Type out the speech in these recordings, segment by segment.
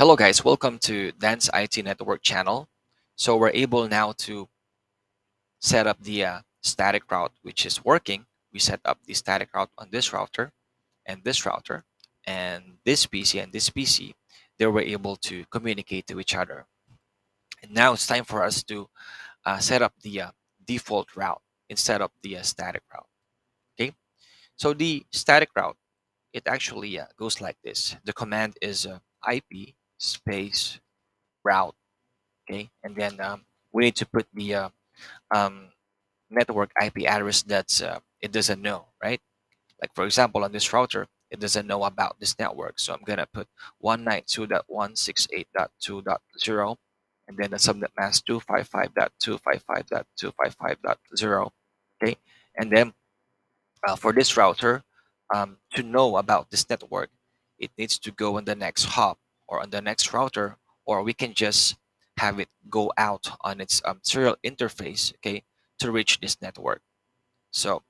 Hello guys, welcome to Dan's IT Network channel. So we're able now to set up the static route, which is working. We set up the static route on this router and this router and this PC and this PC. They were able to communicate to each other. And now it's time for us to set up the default route instead of the static route. Okay, so the static route, it actually goes like this. The command is IP space route. Okay, and then we need to put the um, network IP address that's it doesn't know, right? Like for example, on this router, it doesn't know about this network, so I'm gonna put 192.168.2.0, and then the subnet mask 255.255.255.0. Okay, and then for this router to know about this network, it needs to go on the next hop or on the next router, or we can just have it go out on its serial interface, okay, to reach this network. So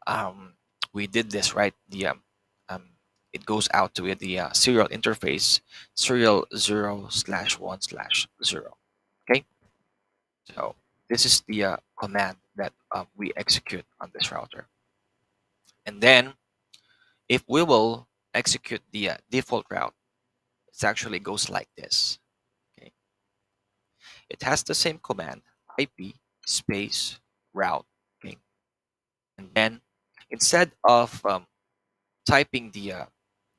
um, we did this right. Um, it goes out to the serial interface, serial 0/1/0. Okay, so this is the command that we execute on this router, and then if we will execute the default route, it actually goes like this. Okay, it has the same command, IP space route. Okay, and then instead of typing the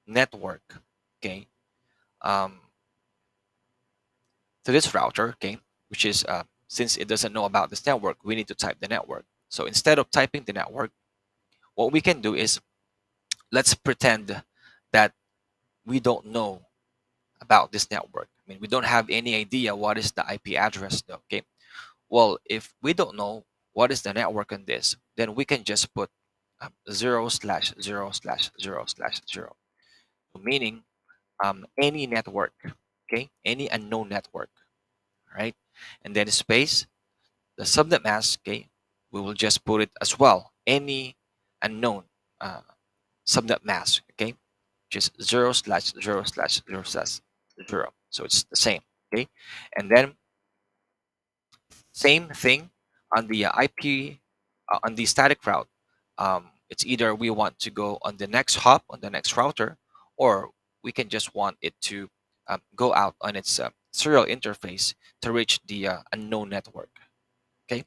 network, okay, um, to this router, okay, which is since it doesn't know about this network, we need to type the network. So instead of typing the network, what we can do is let's pretend that we don't know about this network. I mean, we don't have any idea what is the IP address, though. Okay. Well, if we don't know what is the network on this, then we can just put 0/0/0/0/0, meaning any network, okay, any unknown network, right? And then space the subnet mask, okay, we will just put it as well, any unknown uh, subnet mask, okay, just 0/0/0/0. So it's the same, okay, and then same thing on the IP on the static route. It's either we want to go on the next hop on the next router, or we can just want it to go out on its serial interface to reach the unknown network. Okay.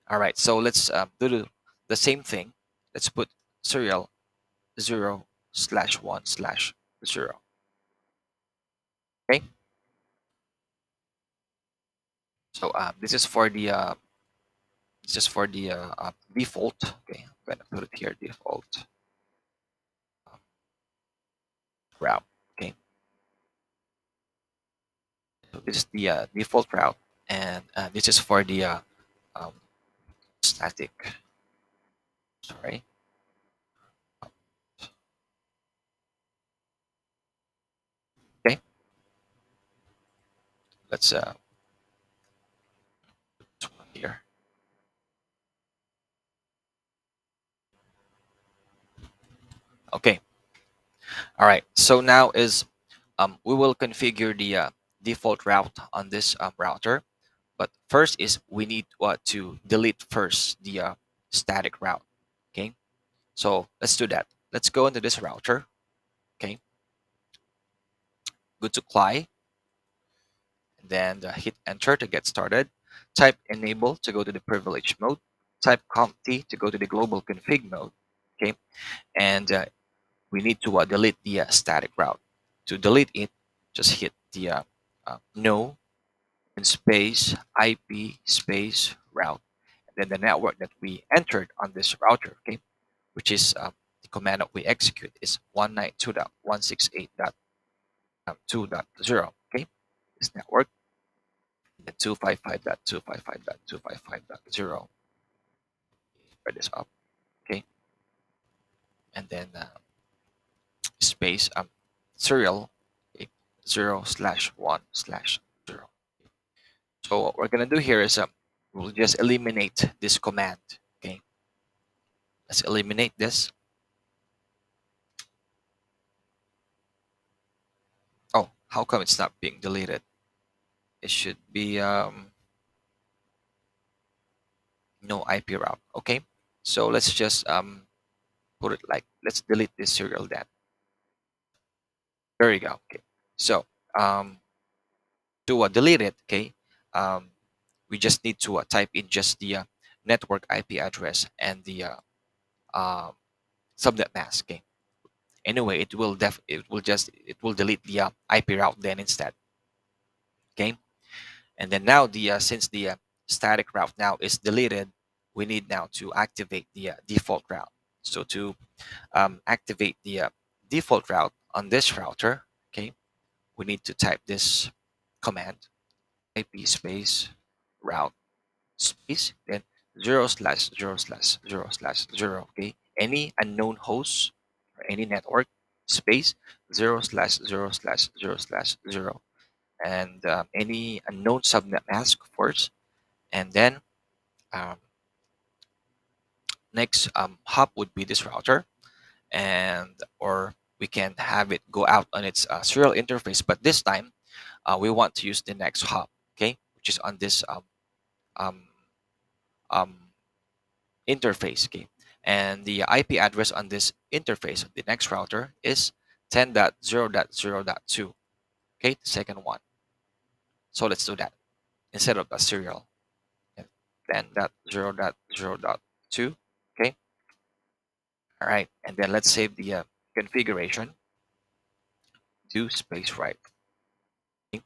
All right. So let's do the same thing. Let's put serial 0/1/0. Okay. So this is for the default. Okay. I'm gonna put it here default um, route. Okay. So this is the default route, and this is for the um, static. Sorry. Okay. Let's this one here. Okay. All right. So now is we will configure the default route on this router. But first is we need to delete first the static route. Okay. So let's do that. Let's go into this router. Okay. Go to CLI, and then hit enter to get started. Type enable to go to the privilege mode. Type CompT to go to the global config mode. Okay. And we need to delete the static route. To delete it, just hit the no and space IP space route, and then the network that we entered on this router, okay, which is the command that we execute is 192.168.2.0, okay, this network, the 255.255.255.0, spread this up, okay, and then space serial, okay, 0/1/0. So what we're gonna do here is we'll just eliminate this command. Okay, let's eliminate this. Oh, How come it's not being deleted? It should be no IP route. Okay, so let's just put it like, let's delete this serial then. There you go. Okay, so um, to delete it, okay, um, we just need to type in just the network IP address and the um, subnet mask. Okay. Anyway, it will delete the IP route then instead. Okay. And then now the since the static route now is deleted, we need now to activate the default route. So to activate the default route on this router, okay, we need to type this command: IP space route space then 0/0/0/0. Okay, any unknown host or any network space 0/0/0/0, and any unknown subnet mask first, and then um, next hop would be this router, and or we can have it go out on its serial interface, but this time we want to use the next hop, okay, which is on this um, um, interface. Okay, and the IP address on this interface, the next router, is 10.0.0.2. Okay, the second one. So let's do that instead of the serial. 10.0.0.2. Okay, all right, and then let's save the configuration. Do space right. Okay?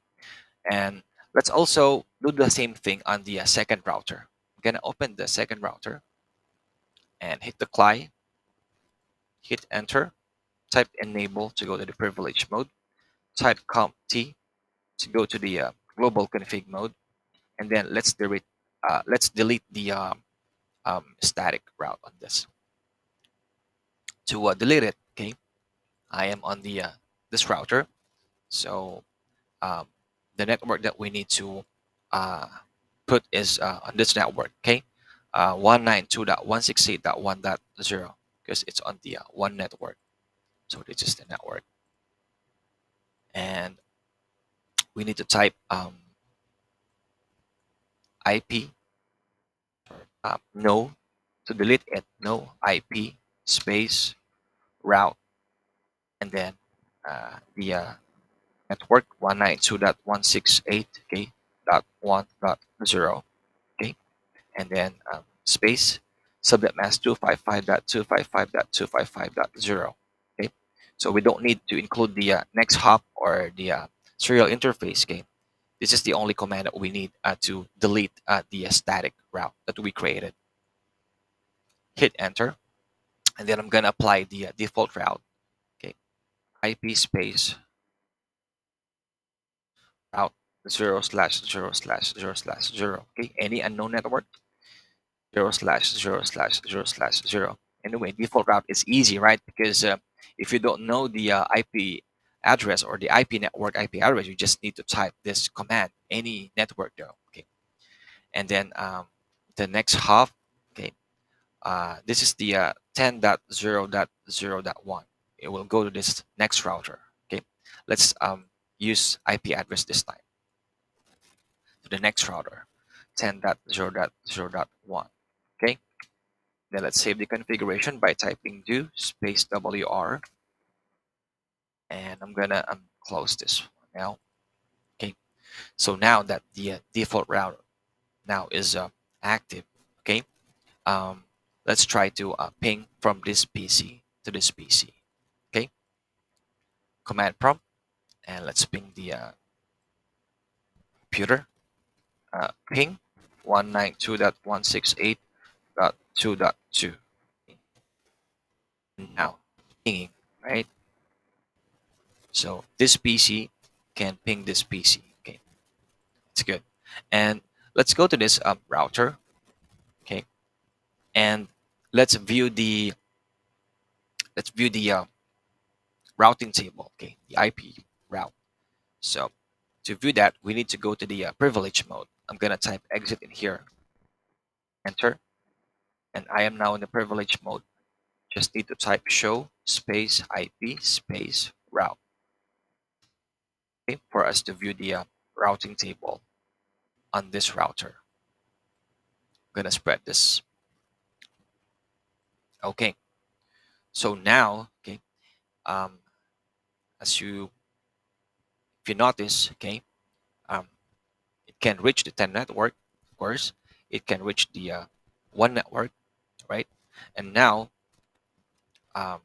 And let's also do the same thing on the second router. I'm gonna open the second router and hit the CLI, hit enter, type enable to go to the privilege mode, type comp T to go to the global config mode, and then let's delete the static route on this. To delete it, okay, I am on the this router, so um, the network that we need to uh, put is on this network, okay, 192.168.1.0, because it's on the one network. So this is the network, and we need to type IP, no, to delete it, no IP space route, and then the network 192.168, okay, dot 1.0, okay, and then space subnet mask 255.255.255.0. Okay, so we don't need to include the next hop or the serial interface. Okay, this is the only command that we need to delete the static route that we created. Hit enter, and then I'm gonna apply the default route. Okay, IP space route 0/0/0/0/0. Okay, any unknown network 0/0/0/0/0. Anyway, default route is easy, right? Because if you don't know the IP address or the IP network IP address, you just need to type this command, any network though. Okay, and then the next hop. Okay, this is the 10.0.0.1. It will go to this next router. Okay, let's use IP address this time to the next router, 10.0.0.1. Okay, then let's save the configuration by typing do space WR, and I'm gonna close this one now. Okay, so now that the default route now is active, okay, um, let's try to ping from this PC to this PC. Okay, command prompt, and let's ping the computer. Ping 192.168.2.2. Now pinging, right? So this PC can ping this PC. Okay, it's good. And let's go to this router. Okay, and let's view the let's view the routing table. Okay, the IP route. So to view that, we need to go to the privilege mode. I'm gonna type exit in here, enter, and I am now in the privilege mode. Just need to type show space IP space route. okay, for us to view the routing table on this router. I'm gonna spread this. Okay, so now, okay, um, as you if you notice, okay, um, it can reach the 10 network, of course. It can reach the one network, right? And now um,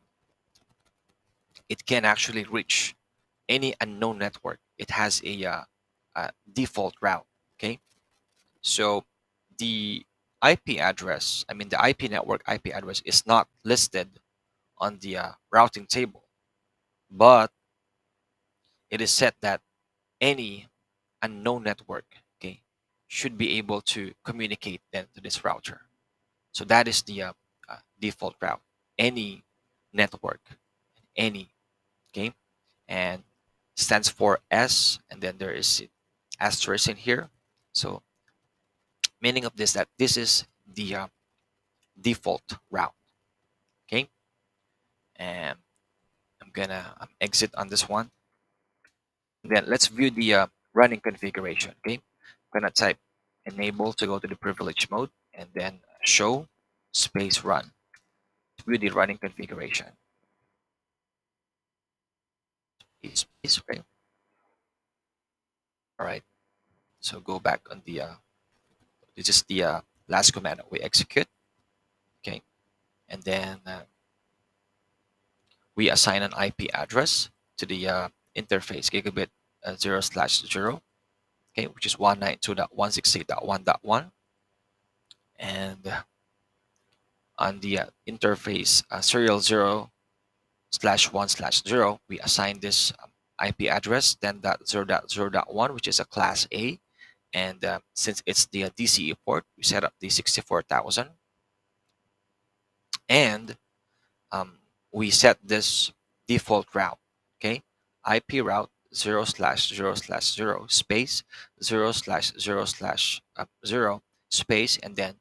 it can actually reach any unknown network. It has a default route, okay? So the IP address, I mean the IP network IP address is not listed on the routing table, but it is set that any unknown network, okay, should be able to communicate then to this router. So that is the default route. Any network, any, okay, and stands for S, and then there is asterisk in here. So meaning of this that this is the default route, okay. And I'm gonna exit on this one. Then let's view the running configuration. Okay, I'm gonna type enable to go to the privilege mode, and then show space run to view the running configuration. Space, right? All right. So go back on the. This is the last command that we execute. Okay, and then we assign an IP address to the interface gigabit 0/0. Okay, which is 192.168.1.1, and on the interface serial 0/1/0, we assign this IP address 10.0.0.1, which is a class A. And since it's the DCE port, we set up the 64,000, and um, we set this default route. Okay, IP route 0/0/0 space 0/0/0 space, and then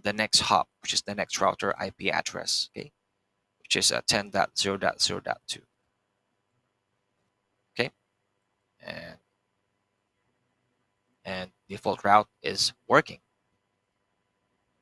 the next hop, which is the next router IP address. Okay, which is 10.0.0.2. Okay, and default route is working.